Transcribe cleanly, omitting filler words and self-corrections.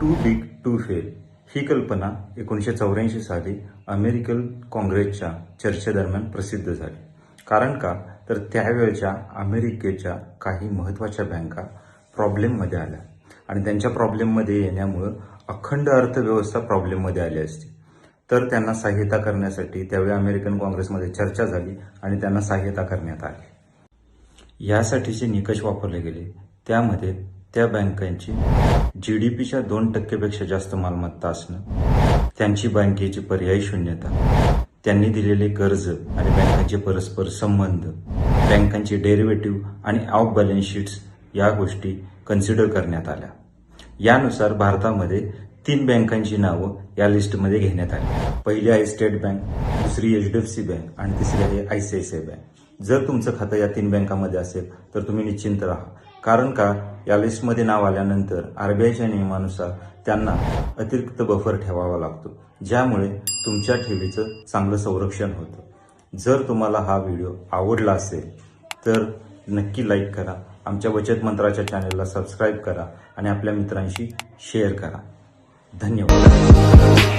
To big to fail ही कल्पना 1984 साली American काँग्रेसच्या चर्चेदरम्यान प्रसिद्ध झाली. कारण का तर त्यावेळच्या अमेरिकेच्या काही महत्त्वाच्या बँका प्रॉब्लेममध्ये आल्या आणि त्यांच्या प्रॉब्लेममध्ये येण्यामुळं अखंड अर्थव्यवस्था प्रॉब्लेममध्ये आली असती. तर त्यांना सहाय्यता करण्यासाठी त्यावेळी अमेरिकन काँग्रेसमध्ये चर्चा झाली आणि त्यांना सहाय्यता करण्यात आली. यासाठीचे निकष वापरले गेले. त्यामध्ये त्या बँकांची GDPच्या 2% जास्त मालमत्ता असणं, त्यांची बँकेची पर्यायी शून्यता, त्यांनी दिलेले कर्ज आणि बँकांचे परस्पर संबंध, बँकांची डेरिव्हेटिव्ह आणि ऑफ बॅलन्स शीट्स या गोष्टी कन्सिडर करण्यात आल्या. यानुसार भारतामध्ये 3 बँकांची नावं या लिस्टमध्ये घेण्यात आली. पहिली आहे स्टेट बँक, दुसरी HDFC बँक आणि तिसरी आहे ICICI बँक. जर तुमचं खातं या 3 बँकांमध्ये असेल तर तुम्ही निश्चिंत राहा. कारण का या लिस्टमध्ये नाव आल्यानंतर RBIच्या नियमानुसार त्यांना अतिरिक्त बफर ठेवावा लागतो, ज्यामुळे तुमच्या ठेवीचं चांगलं संरक्षण होतं. जर तुम्हाला हा व्हिडिओ आवडला असेल तर नक्की लाईक करा, आमच्या बचत मंत्राच्या चॅनलला सबस्क्राईब करा आणि आपल्या मित्रांशी शेअर करा. धन्यवाद.